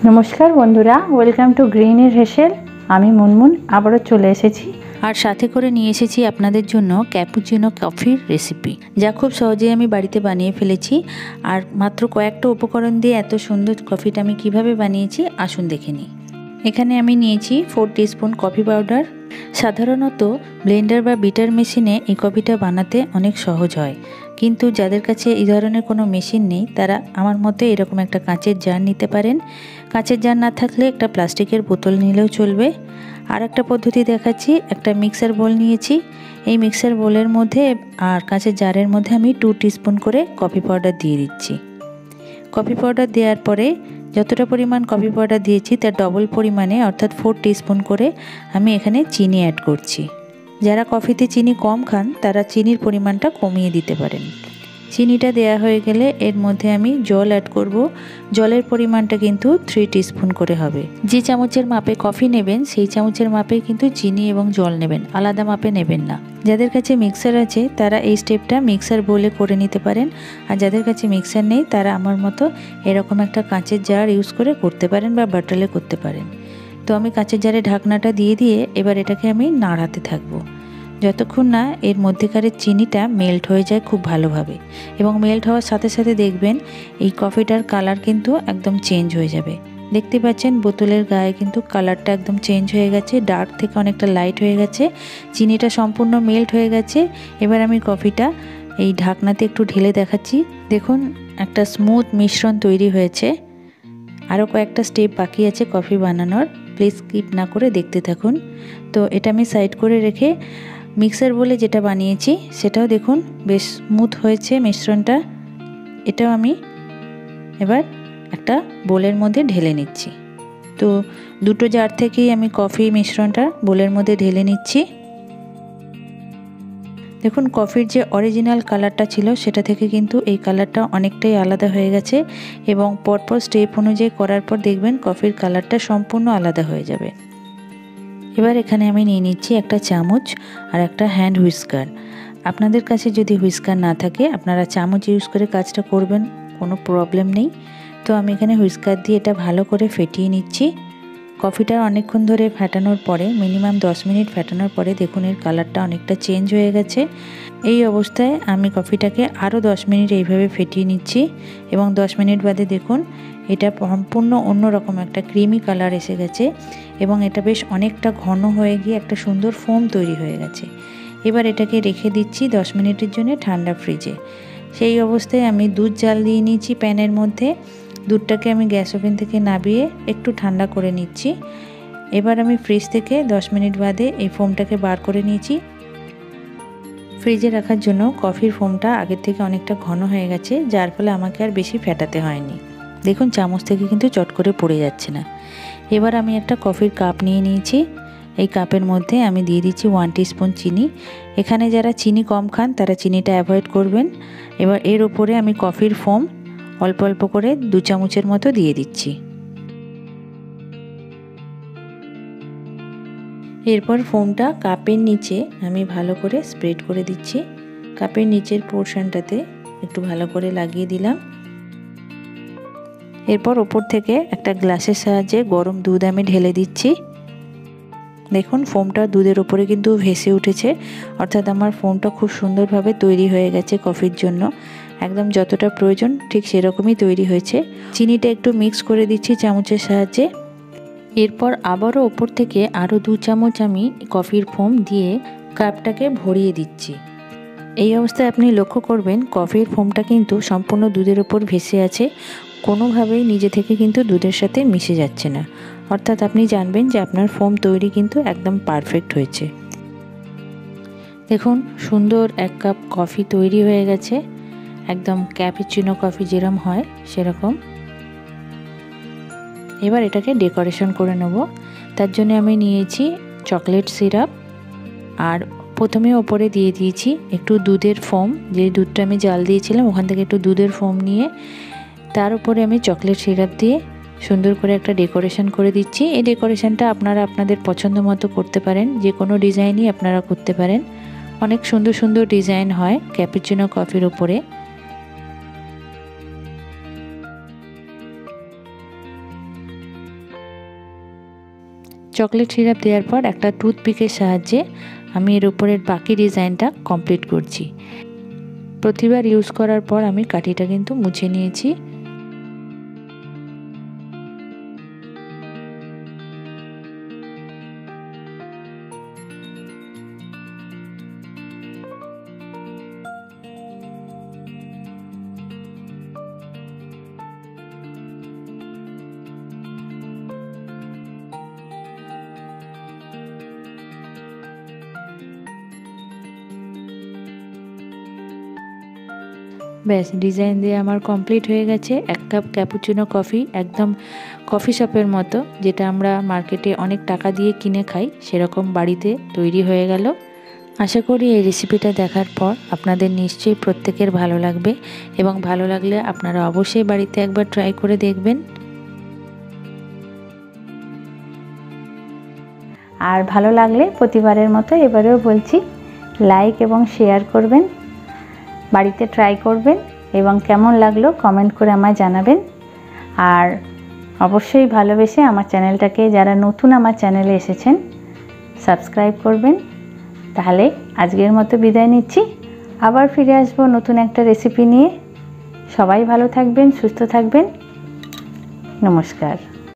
नमस्कार बंधुरा welcome to ग्रिहिनीर हेसेल। आमी मुनमुन आबारो चले एसेছি আর সাথে করে নিয়ে এসেছি আপনাদের জন্য ক্যাপুচিনো কফির রেসিপি, যা খুব সহজেই আমি বাড়িতে বানিয়ে ফেলেছি। আর মাত্র কয়েকটা উপকরণ দিয়ে এত সুন্দর কফিটা আমি কিভাবে বানিয়েছি আসুন দেখে নিই। এখানে আমি নিয়েছি 4 টিস্পুন কফি পাউডার। সাধারণত ব্লেন্ডার বা বিটার মেশিনে এই কফিটা বানাতে অনেক সহজ হয়, কিন্তু যাদের কাছে এই ধরনের কোনো মেশিন নেই তারা আমার মতে এরকম একটা কাঁচের জার নিতে পারেন। কাঁচের জার না থাকলে একটা প্লাস্টিকের বোতল নিলেও চলবে। আর একটা পদ্ধতি দেখাচ্ছি, একটা মিক্সার বোল নিয়েছি। এই মিক্সার বোলের মধ্যে আর কাঁচের জারের মধ্যে আমি 2 টিস্পুন করে কফি পাউডার দিয়ে দিচ্ছি। কফি পাউডার দেওয়ার পরে যতটা পরিমাণ কফি পাউডার দিয়েছি তার ডবল পরিমাণে অর্থাৎ 4 টিস্পুন করে আমি এখানে চিনি অ্যাড করছি। যারা কফিতে চিনি কম খান তারা চিনির পরিমাণটা কমিয়ে দিতে পারেন। চিনিটা দেয়া হয়ে গেলে এর মধ্যে আমি জল অ্যাড করব। জলের পরিমাণটা কিন্তু 3 টিস্পুন করে হবে। যে চামচের মাপে কফি নেবেন সেই চামচের মাপে কিন্তু চিনি এবং জল নেবেন, আলাদা মাপে নেবেন না। যাদের কাছে মিক্সার আছে তারা এই স্টেপটা মিক্সার বোলে করে নিতে পারেন, আর যাদের কাছে মিক্সার নেই তারা আমার মতো এরকম একটা কাঁচের জার ইউজ করে করতে পারেন বা বাটলে করতে পারেন। তো আমি কাঁচের জারে ঢাকনাটা দিয়ে এবার এটাকে আমি নাড়াতে থাকবো যতক্ষণ না এর মধ্যেকারের চিনিটা মেল্ট হয়ে যায় খুব ভালোভাবে। এবং মেল্ট হওয়ার সাথে সাথে দেখবেন এই কফিটার কালার কিন্তু একদম চেঞ্জ হয়ে যাবে। দেখতে পাচ্ছেন বোতলের গায়ে কিন্তু কালারটা একদম চেঞ্জ হয়ে গেছে, ডার্ক থেকে অনেকটা লাইট হয়ে গেছে, চিনিটা সম্পূর্ণ মেল্ট হয়ে গেছে। এবার আমি কফিটা এই ঢাকনাতে একটু ঢেলে দেখাচ্ছি। দেখুন একটা স্মুথ মিশ্রণ তৈরি হয়েছে। আরও কয়েকটা স্টেপ বাকি আছে কফি বানানোর, প্লিজ স্কিপ না করে দেখতে থাকুন। তো এটা আমি সাইড করে রেখে মিক্সার বলে যেটা বানিয়েছি সেটাও দেখুন বেশ স্মুথ হয়েছে মিশ্রণটা। এটাও আমি এবার একটা বোলের মধ্যে ঢেলে নিচ্ছি। তো দুটো জার থেকেই আমি কফি মিশ্রণটা বোলের মধ্যে ঢেলে নিচ্ছি। দেখুন কফির যে অরিজিনাল কালারটা ছিল সেটা থেকে কিন্তু এই কালারটা অনেকটাই আলাদা হয়ে গেছে, এবং পরপর স্টেপ অনুযায়ী করার পর দেখবেন কফির কালারটা সম্পূর্ণ আলাদা হয়ে যাবে। এবার এখানে আমি নিয়ে নিচ্ছি একটা চামচ আর একটা হ্যান্ড হুইস্কার। আপনাদের কাছে যদি হুইস্কার না থাকে আপনারা চামচ ইউজ করে কাজটা করবেন, কোনো প্রবলেম নেই। তো আমি এখানে হুইস্কার দিয়ে এটা ভালো করে ফেটিয়ে নিচ্ছি। কফিটা অনেকক্ষণ ধরে ফেটানোর পরে মিনিমাম 10 মিনিট ফেটানোর পরে দেখুন এর কালারটা অনেকটা চেঞ্জ হয়ে গেছে। এই অবস্থায় আমি কফিটাকে আরও 10 মিনিট এইভাবে ফেটিয়ে নিচ্ছি, এবং 10 মিনিট বাদে দেখুন এটা সম্পূর্ণ অন্যরকম একটা ক্রিমি কালার এসে গেছে, এবং এটা বেশ অনেকটা ঘন হয়ে গিয়ে একটা সুন্দর ফোম তৈরি হয়ে গেছে। এবার এটাকে রেখে দিচ্ছি 10 মিনিটের জন্য ঠান্ডা ফ্রিজে। সেই অবস্থায় আমি দুধ জাল দিয়ে নিয়েছি প্যানের মধ্যে। দুধটাকে আমি গ্যাস ওভেন থেকে নামিয়ে একটু ঠান্ডা করে নিচ্ছি। এবার আমি ফ্রিজ থেকে 10 মিনিট বাদে এই ফোমটাকে বার করে নিয়েছি। ফ্রিজে রাখার জন্য কফির ফোমটা আগের থেকে অনেকটা ঘন হয়ে গেছে, যার ফলে আমাকে আর বেশি ফেটাতে হয়নি। দেখুন চামচ থেকে কিন্তু চট করে পড়ে যাচ্ছে না। এবার আমি একটা কফির কাপ নিয়ে নিয়েছি। এই কাপের মধ্যে আমি দিয়ে দিচ্ছি 1 টিস্পুন চিনি। এখানে যারা চিনি কম খান তারা চিনিটা অ্যাভয়েড করবেন। এবার এর উপরে আমি কফির ফোম অল্প অল্প করে 2 চামচের মতো দিয়ে দিচ্ছি। এরপর ফোমটা কাপের নিচে আমি ভালো করে স্প্রেড করে দিচ্ছি। কাপের নিচের পোর্শনটাতে একটু ভালো করে লাগিয়ে দিলাম। এরপর ওপর থেকে একটা গ্লাসের সাহায্যে গরম দুধ আমি ঢেলে দিচ্ছি। দেখুন ফোমটা দুধের উপরে কিন্তু ভেসে উঠেছে, অর্থাৎ আমার ফোমটা খুব সুন্দরভাবে তৈরি হয়ে গেছে কফির জন্য। একদম যতটা প্রয়োজন ঠিক সেরকমই তৈরি হয়েছে। চিনিটা একটু মিক্স করে দিচ্ছি চামচের সাহায্যে। এরপর আবারও ওপর থেকে আরও 2 চামচ আমি কফির ফোম দিয়ে কাপটাকে ভরিয়ে দিচ্ছি। এই অবস্থায় আপনি লক্ষ্য করবেন কফির ফোমটা কিন্তু সম্পূর্ণ দুধের উপর ভেসে আছে, কোনোভাবেই নিজে থেকে কিন্তু দুধের সাথে মিশে যাচ্ছে না। অর্থাৎ আপনি জানবেন যে আপনার ফোম তৈরি কিন্তু একদম পারফেক্ট হয়েছে। দেখুন সুন্দর 1 কাপ কফি তৈরি হয়ে গেছে, একদম ক্যাপুচিনো কফি যেরকম হয় সেরকম। এবার এটাকে ডেকোরেশন করে নেব। তার জন্য আমি নিয়েছি চকলেট সিরাপ, আর প্রথমে ওপরে দিয়ে দিয়েছি একটু দুধের ফোম। যে দুধটা আমি জাল দিয়েছিলাম ওখান থেকে একটু দুধের ফোম নিয়ে তার উপরে আমি চকলেট সিরাপ দিয়ে সুন্দর করে একটা ডেকোরেশন করে দিচ্ছি। এই ডেকোরেশনটা আপনারা আপনাদের পছন্দ মতো করতে পারেন, যে কোনো ডিজাইনই আপনারা করতে পারেন। অনেক সুন্দর সুন্দর ডিজাইন হয় ক্যাপুচিনো কফির উপরে। চকলেট সিরাপ দেওয়ার পর একটা টুথপিকের সাহায্যে আমি এর উপরের বাকি ডিজাইনটা কমপ্লিট করছি। প্রতিবার ইউজ করার পর আমি কাঠিটা কিন্তু মুছে নিয়েছি। ব্যাস ডিজাইন দিয়ে আমার কমপ্লিট হয়ে গেছে। এক কাপ ক্যাপুচিনো কফি, একদম কফি শপের মতো, যেটা আমরা মার্কেটে অনেক টাকা দিয়ে কিনে খাই, সেরকম বাড়িতে তৈরি হয়ে গেল। আশা করি এই রেসিপিটা দেখার পর আপনাদের নিশ্চয়ই প্রত্যেকের ভালো লাগবে, এবং ভালো লাগলে আপনারা অবশ্যই বাড়িতে একবার ট্রাই করে দেখবেন। আর ভালো লাগলে প্রতিবারের মতো এবারেও বলছি, লাইক এবং শেয়ার করবেন, বাড়িতে ট্রাই করবেন এবং কেমন লাগলো কমেন্ট করে আমায় জানাবেন। আর অবশ্যই ভালোবেসে আমার চ্যানেলটাকে, যারা নতুন আমার চ্যানেলে এসেছেন, সাবস্ক্রাইব করবেন। তাহলে আজকের মতো বিদায় নিচ্ছি, আবার ফিরে আসবো নতুন একটা রেসিপি নিয়ে। সবাই ভালো থাকবেন, সুস্থ থাকবেন। নমস্কার।